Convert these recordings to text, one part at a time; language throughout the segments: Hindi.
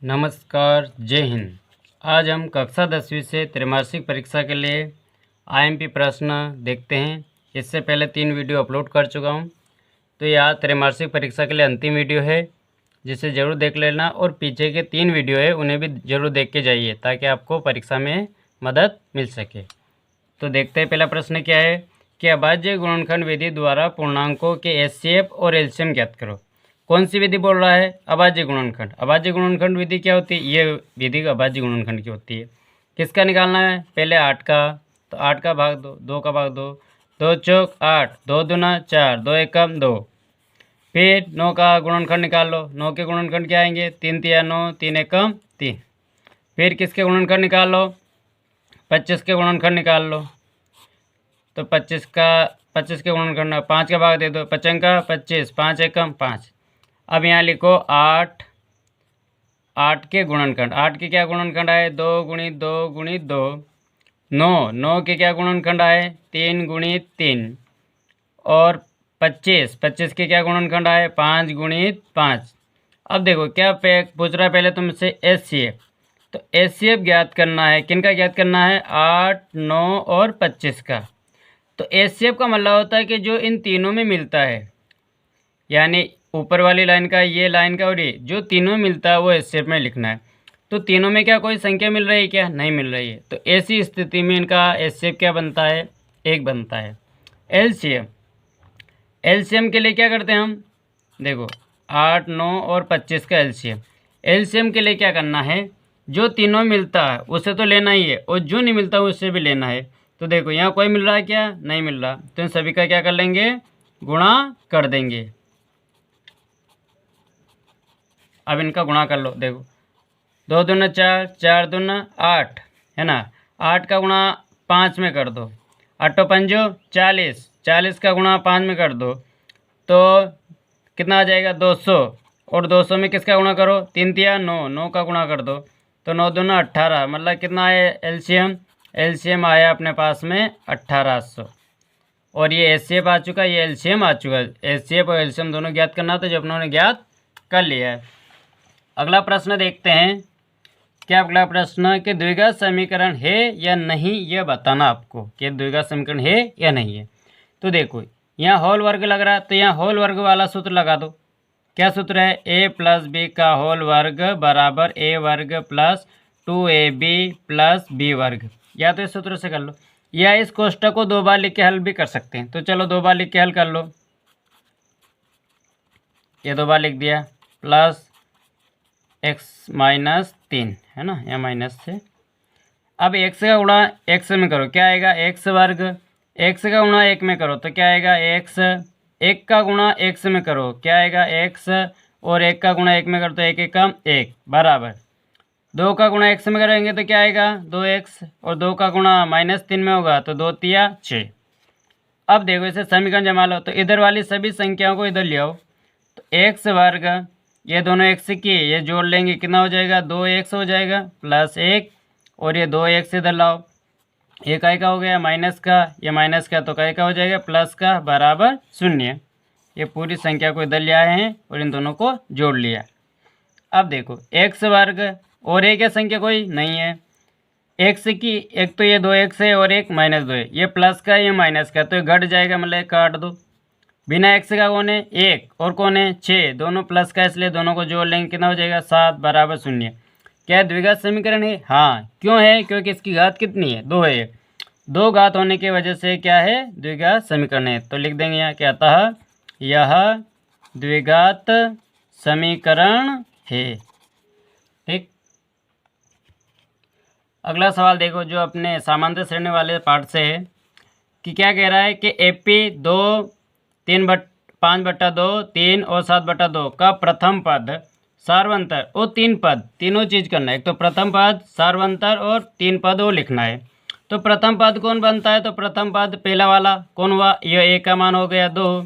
नमस्कार, जय हिंद। आज हम कक्षा 10वीं से त्रैमासिक परीक्षा के लिए आईएमपी प्रश्न देखते हैं। इससे पहले 3 वीडियो अपलोड कर चुका हूं, तो ये आज त्रैमासिक परीक्षा के लिए अंतिम वीडियो है, जिसे ज़रूर देख लेना। और पीछे के 3 वीडियो है, उन्हें भी ज़रूर देख के जाइए, ताकि आपको परीक्षा में मदद मिल सके। तो देखते हैं पहला प्रश्न क्या है कि अभाज्य गुणनखंड विधि द्वारा पूर्णांकों के एचसीएफ और एलसीएम ज्ञात करो। कौन सी विधि बोल रहा है? अभाज्य गुणनखंड। अभाज्य गुणनखंड विधि क्या होती है? ये विधि अभाज्य गुणनखंड की होती है। किसका निकालना है? पहले 8 का, तो 8 का भाग 2 का भाग 2, 2 चौक 8, 2 दूना 4, 2 एकम 2। फिर 9 का गुणनखंड निकाल लो। 9 के गुणनखंड क्या आएंगे? 3 तिया 9, 3 एकम 3। फिर किसके गुणनखंड निकाल लो? 25 के गुणनखंड निकाल लो। तो 25 के गुणनखंड 5 का भाग दे दो। 5 का 25, 5 एकम 5। अब यहाँ लिखो 8 के गुणनखंड। 8 के क्या गुणनखंड आए? 2 गुणित 2 गुणित 2। 9 के क्या गुणनखंड आए? 3 गुणित 3। और 25 के क्या गुणनखंड आए? 5 गुणित 5। अब देखो क्या पूछ रहा है पहले तुमसे? एचसीएफ। तो एचसीएफ ज्ञात करना है। किनका ज्ञात करना है? 8, 9 और 25 का। तो एचसीएफ का मतलब होता है कि जो इन तीनों में मिलता है, यानी ऊपर वाली लाइन का, ये लाइन का, और ये जो तीनों मिलता है वो एचसीएफ में लिखना है। तो तीनों में क्या कोई संख्या मिल रही है? क्या नहीं मिल रही है। तो ऐसी स्थिति में इनका एचसीएफ क्या बनता है? 1 बनता है। एलसीएम के लिए क्या करते हैं हम? देखो 8, 9 और 25 का एलसीएम के लिए क्या करना है? जो तीनों मिलता है उससे तो लेना ही है, और जो नहीं मिलता उससे भी लेना है। तो देखो यहाँ कोई मिल रहा है क्या? नहीं मिल रहा। तो इन सभी का क्या कर लेंगे? गुणा कर देंगे। अब इनका गुणा कर लो। देखो 2 दूना 4, 4 दूना 8, है ना। 8 का गुणा 5 में कर दो। 8 पंजो 40, 40 का गुणा 5 में कर दो, तो कितना आ जाएगा? 200। और 200 में किसका गुणा करो? 3 तिया 9, 9 का गुणा कर दो, तो 9 दूना 18। मतलब कितना आया एलसीएम आया अपने पास में 1800। और ये एचसीएफ आ चुका, ये एलसीएम आ चुका। एचसीएफ और एलसीएम दोनों ज्ञात करना, तो जो अपनों ने ज्ञात कर लिया है। अगला प्रश्न देखते हैं। क्या अगला प्रश्न कि द्विघात समीकरण है या नहीं, यह बताना आपको कि द्विघात समीकरण है या नहीं है। तो देखो यहाँ होल वर्ग लग रहा है, तो यहाँ होल वर्ग वाला सूत्र लगा दो। क्या सूत्र है? a प्लस बी का होल वर्ग बराबर a वर्ग प्लस 2ab प्लस b वर्ग। या तो इस सूत्र से कर लो, या इस कोष्टक को 2 बार लिख के हल भी कर सकते हैं। तो चलो 2 बार लिख के हल कर लो। ये 2 बार लिख दिया, प्लस x माइनस 3, है ना, या माइनस से। अब x का गुणा x में करो, क्या आएगा? x वर्ग। x का गुणा 1 में करो तो क्या आएगा? x। 1 का गुणा x में करो, क्या आएगा? x। और 1 का गुणा 1 में करो तो 1 एकम 1 बराबर। 2 का गुणा x में करेंगे तो क्या आएगा? 2x। और 2 का गुणा माइनस 3 में होगा तो 2 तिया 6। अब देखो इसे समीकरण जमा लो, तो इधर वाली सभी संख्याओं को इधर ले आओ। तो x वर्ग, ये दोनों x की ये जोड़ लेंगे, कितना हो जाएगा? 2x हो जाएगा प्लस 1। और ये 2x इधर लाओ, ये काय का हो गया? माइनस का। ये माइनस का तो काय का हो जाएगा? प्लस का बराबर 0। ये पूरी संख्या को इधर ले आए हैं और इन दोनों को जोड़ लिया। अब देखो x वर्ग और एक संख्या कोई नहीं है x की, एक तो ये 2x है और एक माइनस 2 है। ये प्लस का ये माइनस का, तो ये घट जाएगा, मतलब काट दो। बिना x का कौन है? 1, और कौन है? 6। दोनों प्लस का, इसलिए दोनों को जोड़ लेंगे, कितना हो जाएगा? 7 बराबर 0। क्या द्विघात समीकरण है? हाँ। क्यों है? क्योंकि इसकी घात कितनी है? 2 है। 2 घात होने की वजह से क्या है? द्विघात समीकरण है। तो लिख देंगे यहाँ क्या? अतः यह द्विघात समीकरण है। ठीक। अगला सवाल देखो, जो अपने सामान्य श्रेणी वाले पार्ट से है, कि क्या कह रहा है कि एपी 2, 5/2, 3 और 7/2 का प्रथम पद सार्वंतर और 3 पद, तीनों चीज करना है। एक तो प्रथम पद, सार्वंतर और 3 पद वो लिखना है। तो प्रथम पद कौन बनता है? तो प्रथम पद पहला वाला कौन हुआ? यह 1 का मान हो गया 2।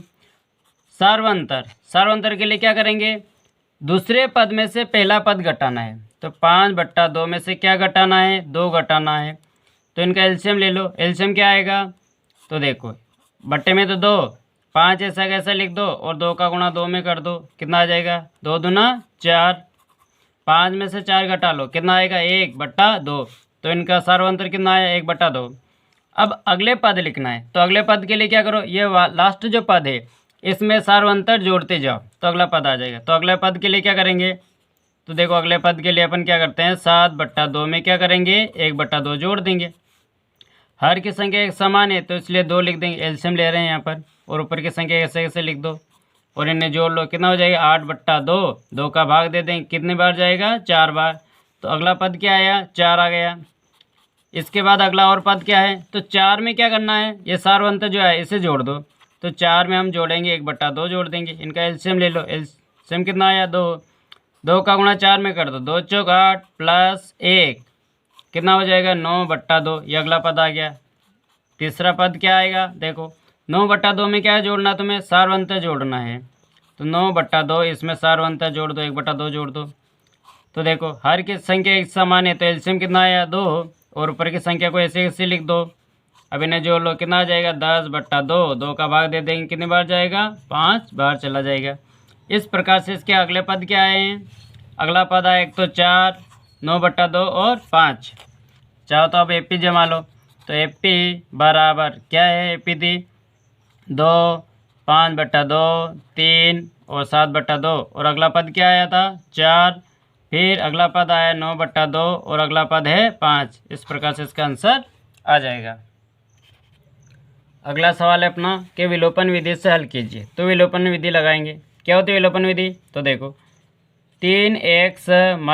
सार्वंतर के लिए क्या करेंगे? दूसरे पद में से पहला पद घटाना है। तो 5/2 में से क्या घटाना है? 2 घटाना है। तो इनका एलसीएम ले लो। एलसीएम क्या आएगा? तो देखो बट्टे में तो 2, 5 ऐसा कैसा लिख दो, और 2 का गुणा 2 में कर दो, कितना आ जाएगा? 2 दूना 4। 5 में से 4 घटा लो, कितना आएगा 1/2। तो इनका सार्वंतर कितना आया 1/2। अब अगले पद लिखना है, तो अगले पद के लिए क्या करो, ये लास्ट जो पद है इसमें सार्वंतर जोड़ते जाओ तो अगला पद आ जाएगा। तो अगले पद के लिए क्या करेंगे, तो देखो अगले पद के लिए अपन क्या करते हैं, 7/2 में क्या करेंगे 1/2 जोड़ देंगे। हर की संख्या एक समान है तो इसलिए 2 लिख देंगे, एलसीएम ले रहे हैं यहाँ पर, और ऊपर की संख्या ऐसे ऐसे लिख दो और इन्हें जोड़ लो, कितना हो जाएगा 8/2। 2 का भाग दे देंगे, कितनी बार जाएगा 4 बार। तो अगला पद क्या आया 4 आ गया। इसके बाद अगला और पद क्या है, तो 4 में क्या करना है, ये सार्वंतर जो है इसे जोड़ दो। तो 4 में हम जोड़ेंगे 1/2 जोड़ देंगे, इनका एलसीएम ले लो। एलसीएम कितना आया 2। 2 का गुणा 4 में कर दो, 2 चौक 8 प्लस 1 कितना हो जाएगा 9/2। ये अगला पद आ गया। तीसरा पद क्या आएगा, देखो 9/2 में क्या जोड़ना, तुम्हें सार्वंतर जोड़ना है। तो 9/2 इसमें सार्वंतर जोड़ दो, 1/2 जोड़ दो। तो देखो हर की संख्या एक समान है तो एलसीएम कितना आया 2, और ऊपर की संख्या को ऐसे ऐसे लिख दो। अब इन्हें जोड़ लो, कितना आ जाएगा 10/2। 2 का भाग दे देंगे, कितनी बार जाएगा 5 बार चला जाएगा। इस प्रकार से इसके अगले पद क्या आए हैं, अगला पद आया एक तो 4, 9/2 और 5। चाहो तो अब एपी जमा लो, तो एपी बराबर क्या है, एपी थी 2, 5/2, 3 और 7/2, और अगला पद क्या आया था 4, फिर अगला पद आया 9/2 और अगला पद है 5। इस प्रकार से इसका आंसर आ जाएगा। अगला सवाल है अपना कि विलोपन विधि से हल कीजिए। तो विलोपन विधि लगाएंगे, क्या होती है विलोपन विधि, तो देखो 3x -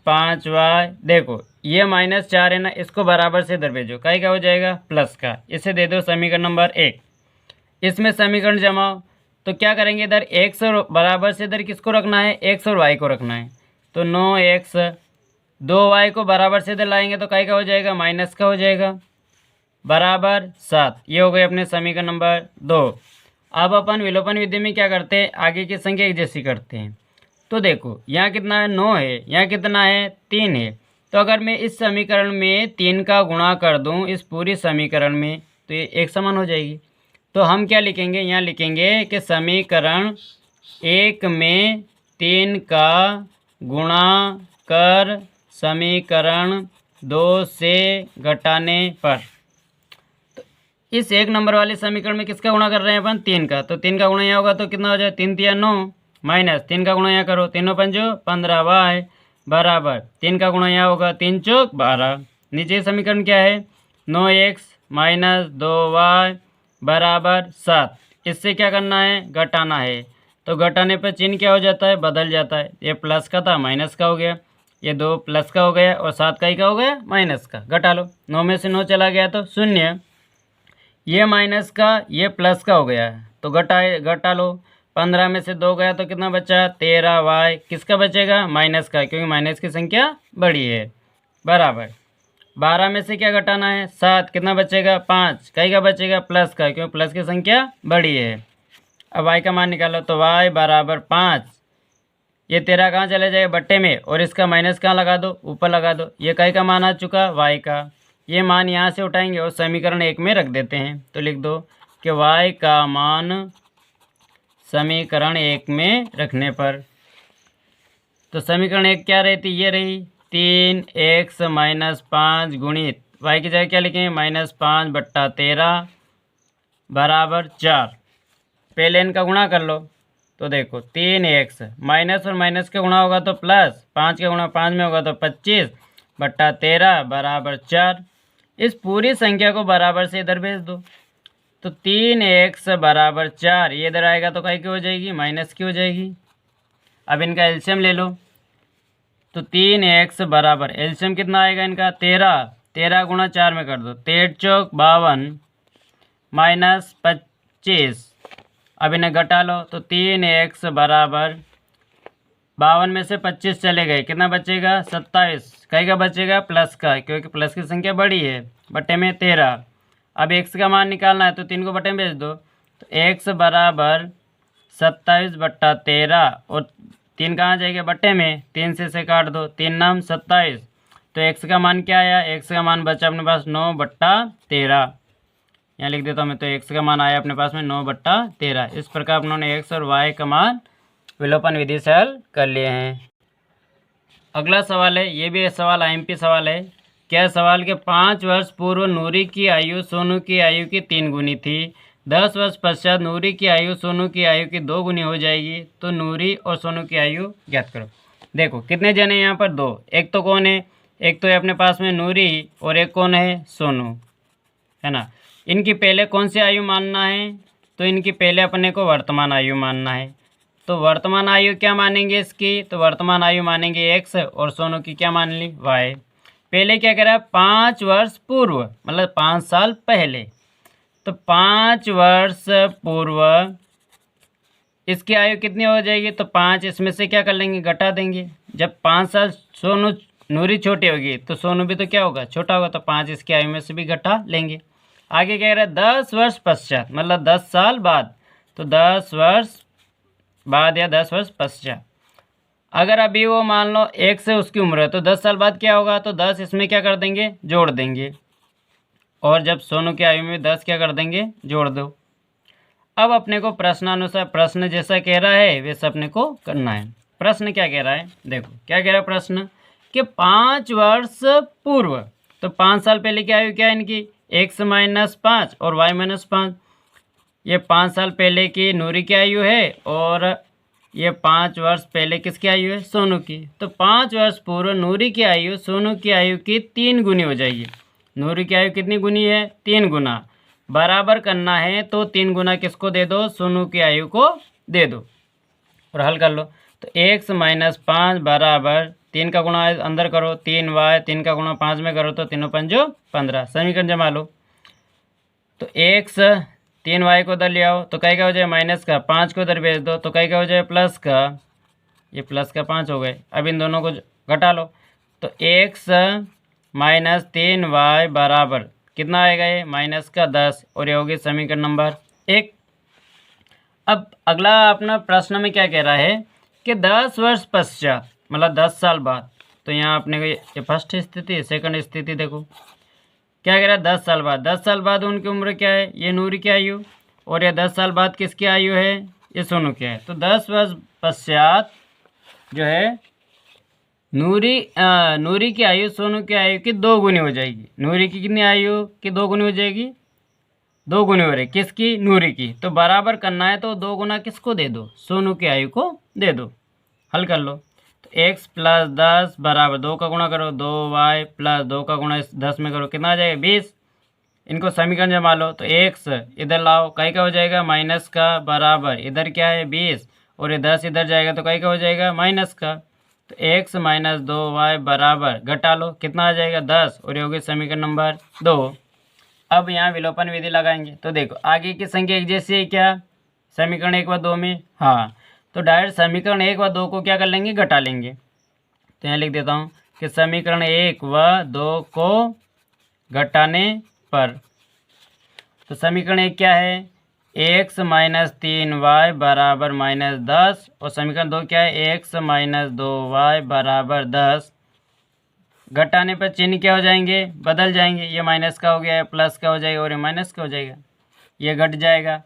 5y, देखो ये -4 है ना, इसको बराबर से इधर भेजो, का क्या हो जाएगा प्लस का, इसे दे दो समीकरण नंबर 1। इसमें समीकरण जमाओ, तो क्या करेंगे इधर x और बराबर से इधर किसको रखना है, x और y को रखना है। तो 9x 2y को बराबर से इधर लाएंगे तो का हो जाएगा माइनस का हो जाएगा, बराबर 7। ये हो गए अपने समीकरण नंबर 2। अब अपन विलोपन विधि में क्या करते हैं, आगे की संख्या एक जैसी करते हैं। तो देखो यहाँ कितना है 9 है, यहाँ कितना है 3 है। तो अगर मैं इस समीकरण में 3 का गुणा कर दूँ इस पूरी समीकरण में, तो ये एक समान हो जाएगी। तो हम क्या लिखेंगे, यहाँ लिखेंगे कि समीकरण 1 में 3 का गुणा कर समीकरण 2 से घटाने पर। तो इस 1 नंबर वाले समीकरण में किसका गुणा कर रहे हैं अपन, 3 का। तो 3 का गुणा यहाँ होगा तो कितना हो जाए 3 तिया 9, माइनस 3 का गुणा यहाँ करो, 3 पंजो 15y बराबर 3 का गुणा यहाँ होगा 3 चौक 12। नीचे समीकरण क्या है 9x - 2y बराबर 7। इससे क्या करना है, घटाना है। तो घटाने पर चिन्ह क्या हो जाता है, बदल जाता है। ये प्लस का था माइनस का हो गया, ये 2 प्लस का हो गया और 7 का ही का हो गया माइनस का। घटा लो, 9 में से 9 चला गया तो 0, ये माइनस का ये प्लस का हो गया तो घटा लो। 15 में से 2 गया तो कितना बचा 13y, किसका बचेगा माइनस का, क्योंकि माइनस की संख्या बड़ी है, बराबर 12 में से क्या घटाना है 7, कितना बचेगा 5, कई का बचेगा प्लस का, क्योंकि प्लस की संख्या बड़ी है। अब y का मान निकालो, तो y बराबर 5, ये 13 कहाँ चले जाएगा बट्टे में, और इसका माइनस कहाँ लगा दो, ऊपर लगा दो। ये कई का मान आ चुका y का, ये मान यहाँ से उठाएंगे और समीकरण 1 में रख देते हैं। तो लिख दो कि y का मान समीकरण 1 में रखने पर, तो समीकरण 1 क्या रहती, ये रही 3x - 5 गुणित y की जगह क्या लिखेंगे -5/13 बराबर 4। पहले इनका गुणा कर लो, तो देखो 3x माइनस और माइनस का गुणा होगा तो प्लस, 5 का गुणा 5 में होगा तो 25/13 बराबर 4। इस पूरी संख्या को बराबर से इधर भेज दो, तो 3x बराबर 4, ये इधर आएगा तो काय की हो जाएगी माइनस की हो जाएगी। अब इनका एलसीएम ले लो, तो 3x बराबर एलसीएम कितना आएगा इनका 13, 13 गुणा 4 में कर दो, 13 चौक 52 माइनस 25। अब इन्हें घटा लो, तो 3x बराबर 52 में से 25 चले गए, कितना बचेगा 27, कई का बचेगा प्लस का, क्योंकि प्लस की संख्या बड़ी है, बटे में 13। अब x का मान निकालना है तो 3 को बटे में भेज दो, तो x बराबर 27/13 और 3 कहाँ जाएगा बटे में, 3 से काट दो, 3 नाम 27। तो x का मान क्या आया, x का मान बचा अपने पास 9/13, यहाँ लिख देता हूँ मैं। तो x का मान आया अपने पास में 9/13। इस प्रकार उन्होंने x और y का मान विलोपन विधि से हल कर लिए हैं। अगला सवाल है, ये भी सवाल आईएमपी सवाल है। क्या सवाल के 5 वर्ष पूर्व नूरी की आयु सोनू की आयु की 3 गुनी थी। 10 वर्ष पश्चात नूरी की आयु सोनू की आयु की 2 गुनी हो जाएगी। तो नूरी और सोनू की आयु ज्ञात करो। देखो कितने जने यहाँ पर, 2। एक तो कौन है, एक तो है अपने पास में नूरी और एक कौन है, सोनू, है ना। इनकी पहले कौन सी आयु मानना है, तो इनकी पहले अपने को वर्तमान आयु मानना है। तो वर्तमान आयु क्या मानेंगे इसकी, तो वर्तमान आयु मानेंगे x और सोनू की क्या मान ली, y। पहले क्या कह रहा है, 5 वर्ष पूर्व, मतलब 5 साल पहले। तो 5 वर्ष पूर्व इसकी आयु कितनी हो जाएगी, तो 5 इसमें से क्या कर लेंगे, घटा देंगे। जब 5 साल सोनू नूरी छोटी होगी तो सोनू भी तो क्या होगा, छोटा होगा। तो 5 इसकी आयु में से भी घटा लेंगे। आगे क्या कह रहा है, 10 वर्ष पश्चात, मतलब 10 साल बाद। तो 10 वर्ष बाद या 10 वर्ष पश्चात। अगर अभी वो मान लो 1 से उसकी उम्र है, तो 10 साल बाद क्या होगा, तो 10 इसमें क्या कर देंगे, जोड़ देंगे। और जब सोनू की आयु में 10 क्या कर देंगे, जोड़ दो। अब अपने को प्रश्नानुसार, प्रश्न जैसा कह रहा है वैसा अपने को करना है। प्रश्न क्या कह रहा है, देखो क्या कह रहा है प्रश्न, कि 5 वर्ष पूर्व, तो 5 साल पहले की आयु क्या है इनकी, x - 5 और y - 5। ये 5 साल पहले की नूरी की आयु है और ये 5 वर्ष पहले किसकी आयु है, सोनू की। तो 5 वर्ष पूर्व नूरी की आयु सोनू की आयु की 3 गुनी हो जाएगी। नूरी की आयु कितनी गुनी है, 3 गुना। बराबर करना है तो 3 गुना किसको दे दो, सोनू की आयु को दे दो और हल कर लो। तो x - 5 बराबर 3 का गुणा अंदर करो, 3y, 3 का गुणा 5 में करो तो 3 पंजो 15। समीकरण जमा लो। तो x 3y को उधर ले आओ तो कई का हो जाए माइनस का, 5 को उधर भेज दो तो कई का हो जाए प्लस का, ये प्लस का 5 हो गए। अब इन दोनों को घटा लो। तो x - 3y बराबर कितना आएगा, ये माइनस का 10 और ये होगी समीकरण नंबर 1। अब अगला अपना प्रश्न में क्या कह रहा है कि 10 वर्ष पश्चात, मतलब 10 साल बाद। तो यहाँ अपने को ये फर्स्ट स्थिति, सेकंड स्थिति देखो क्या कह रहा है, 10 साल बाद। 10 साल बाद उनकी उम्र क्या है, ये नूरी की आयु, और ये 10 साल बाद किसकी आयु है, ये सोनू की है। तो 10 वर्ष पश्चात जो है नूरी की आयु सोनू की आयु की 2 गुनी हो जाएगी। नूरी की कितनी आयु की 2 गुनी हो जाएगी, 2 गुनी हो रही किसकी, नूरी की। तो बराबर करना है तो 2 गुना किसको दे दो, सोनू की आयु को दे दो। हल कर लो। तो x + 10 बराबर 2 का गुणा करो, 2y + 2 का गुणा 10 में करो, कितना आ जाएगा 20। इनको समीकरण जमा लो। तो x इधर लाओ, कई का हो जाएगा माइनस का, बराबर इधर क्या है 20 और ये 10 इधर जाएगा तो कई का हो जाएगा माइनस का। तो x - 2y बराबर घटा लो, कितना आ जाएगा 10 और ये होगी समीकरण नंबर 2। अब यहाँ विलोपन विधि लगाएंगे। तो देखो आगे की संख्या एक जैसी है क्या, समीकरण 1 व 2 में, हाँ। तो डायरेक्ट समीकरण 1 व 2 को क्या कर लेंगे, घटा लेंगे। तो यहाँ लिख देता हूँ कि समीकरण 1 व 2 को घटाने पर, तो समीकरण 1 क्या है, x - 3y बराबर -10 और समीकरण 2 क्या है, x - 2y बराबर 10। घटाने पर चिन्ह क्या हो जाएंगे, बदल जाएंगे। ये माइनस का हो गया है, प्लस का हो जाएगा और ये माइनस का हो जाएगा, ये घट जाएगा।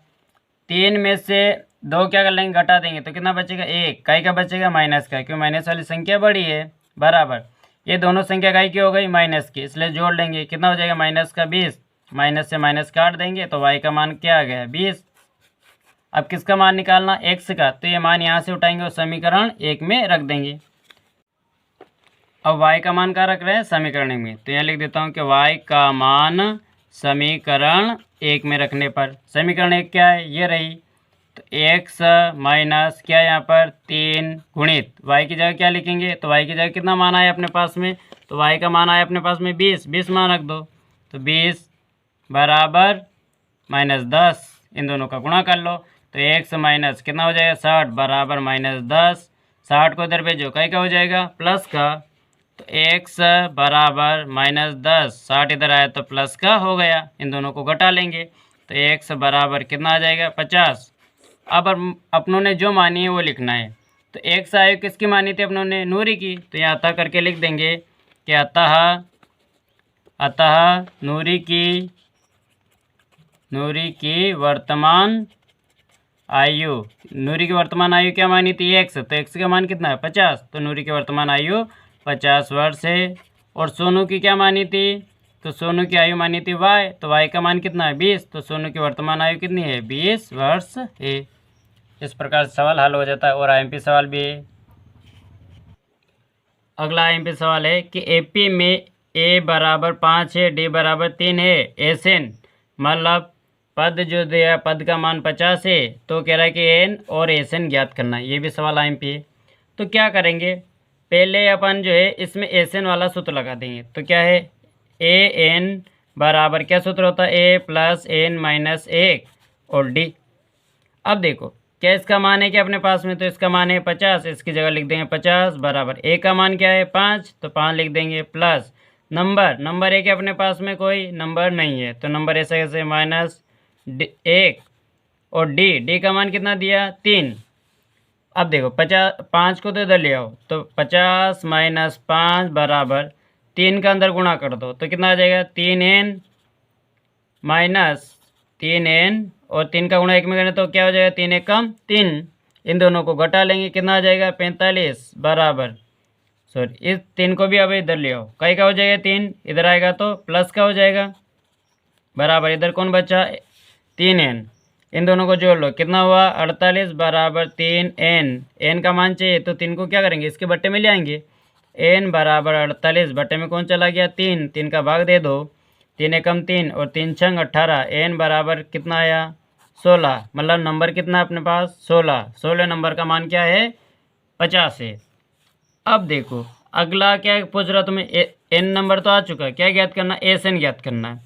3 में से 2 क्या कर लेंगे, घटा देंगे तो कितना बचेगा, 1। काई का बचेगा, माइनस का, क्यों माइनस वाली संख्या बड़ी है। बराबर ये दोनों संख्या काई की हो गई, माइनस की, इसलिए जोड़ लेंगे, कितना हो जाएगा माइनस का 20। माइनस से माइनस काट देंगे तो y का मान क्या आ गया, 20। अब किसका मान निकालना, x का। तो ये मान यहाँ से उठाएंगे और समीकरण 1 में रख देंगे। अब y का मान कहाँ रख रहे हैं, समीकरण 1 में। तो यहाँ लिख देता हूँ कि y का मान समीकरण 1 में रखने पर, समीकरण 1 क्या है, ये रही। तो x माइनस क्या है यहाँ पर 3 गुणित y की जगह क्या लिखेंगे, तो y की जगह कितना मान आया अपने पास में, तो y का मान आया अपने पास में 20 मान रख दो। तो 20 बराबर -10, इन दोनों का गुणा कर लो। तो x माइनस कितना हो जाएगा 60 बराबर -10। 60 को इधर भेजो, कई का हो जाएगा प्लस का। तो x बराबर -10, 60 इधर आया तो प्लस का हो गया, इन दोनों को घटा लेंगे। तो x बराबर कितना आ जाएगा 50। अब अपनों ने जो मानी है वो लिखना है। तो x आयु किसकी मानी थी अपनों ने, नूरी की। तो यहाँ अतः करके लिख देंगे कि अतः नूरी की वर्तमान आयु क्या मानी थी, x। तो x का मान कितना है 50। तो नूरी की वर्तमान आयु 50 वर्ष है। और सोनू की क्या मानी थी? तो सोनू की आयु मानी थी y, तो y का मान कितना है 20, तो सोनू की वर्तमान आयु कितनी है 20 वर्ष है। इस प्रकार से सवाल हल हो जाता है। और आईएमपी सवाल भी है। अगला आईएमपी सवाल है कि एपी में a बराबर 5 है, d बराबर 3 है, एसएन मतलब पद जो दिया पद का मान 50 है, तो कह रहा है कि एन और एसएन ज्ञात करना है। ये भी सवाल आईएमपी है। तो क्या करेंगे, पहले अपन जो है इसमें एसएन वाला सूत्र लगा देंगे। तो क्या है, ए एन बराबर क्या सूत्र होता है, ए प्लस एन माइनस 1 और डी। अब देखो क्या इसका मान है क्या अपने पास में, तो इसका मान है 50, इसकी जगह लिख देंगे 50 बराबर ए का मान क्या है 5, तो 5 लिख देंगे प्लस नंबर है क्या अपने पास में कोई नंबर नहीं है, तो नंबर ऐसे कैसे माइनस 1 और डी का मान कितना दिया 3। अब देखो 5 को तो इधर ले आओ, तो 50 माइनस 5 बराबर 3 का अंदर गुणा कर दो, तो कितना आ जाएगा 3n माइनस 3n और 3 का गुणा 1 में करें तो क्या हो जाएगा 3 1 कम 3। इन दोनों को घटा लेंगे, कितना आ जाएगा 45 बराबर, सॉरी इस 3 को भी अब इधर ले आओ, कई का हो जाएगा 3, इधर आएगा तो प्लस का हो जाएगा बराबर, इधर कौन बचा 3n। इन दोनों को जोड़ लो, कितना हुआ 48 बराबर 3n। n का मान चाहिए तो 3 को क्या करेंगे इसके बट्टे में ले आएंगे, n बराबर 48 बट्टे में कौन चला गया 3, 3 का भाग दे दो, 3 एकम 3 और 3 छंग 18, n बराबर कितना आया 16, मतलब नंबर कितना अपने पास 16 नंबर का मान क्या है 50 है। अब देखो अगला क्या पूछ रहा तुम्हें, n नंबर तो आ चुका है, क्या ज्ञात करना एस एन ज्ञात करना है।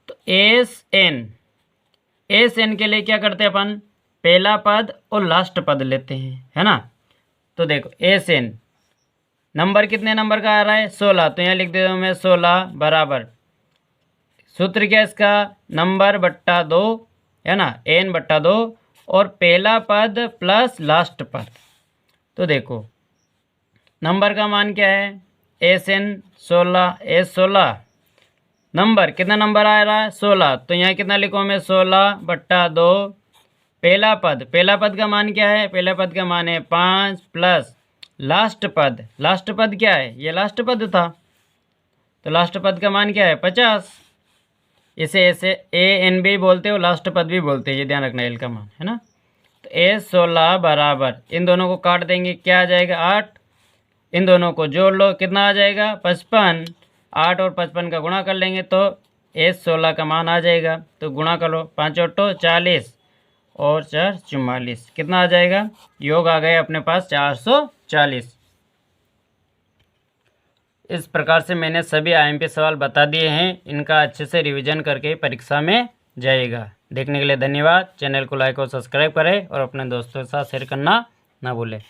तो एस एन के लिए क्या करते हैं अपन, पहला पद और लास्ट पद लेते हैं, है ना। तो देखो एस एन नंबर कितने नंबर का आ रहा है 16, तो यहाँ लिख देता हूँ मैं 16 बराबर, सूत्र क्या इसका नंबर बट्टा 2, है ना, n बट्टा 2 और पहला पद प्लस लास्ट पद। तो देखो नंबर का मान क्या है एस एन 16, एस 16 नंबर कितना नंबर आ रहा है 16, तो यहाँ कितना लिखो मैं 16 बट्टा 2, पहला पद का मान क्या है, पहला पद का मान है 5 प्लस लास्ट पद क्या है, ये लास्ट पद था, तो लास्ट पद का मान क्या है 50। इसे ऐसे ए एन भी बोलते हो, लास्ट पद भी बोलते हैं, ये ध्यान रखना एल का मान, है ना। तो एस 16 बराबर इन दोनों को काट देंगे, क्या आ जाएगा 8, इन दोनों को जोड़ लो, कितना आ जाएगा 55, 8 और 55 का गुणा कर लेंगे तो एस 16 का मान आ जाएगा। तो गुणा कर लो, 5 8 40 और 4 44, कितना आ जाएगा, योग आ गए अपने पास 440। इस प्रकार से मैंने सभी आईएमपी सवाल बता दिए हैं, इनका अच्छे से रिवीजन करके परीक्षा में जाइएगा। देखने के लिए धन्यवाद। चैनल को लाइक और सब्सक्राइब करें और अपने दोस्तों के साथ शेयर करना ना भूलें।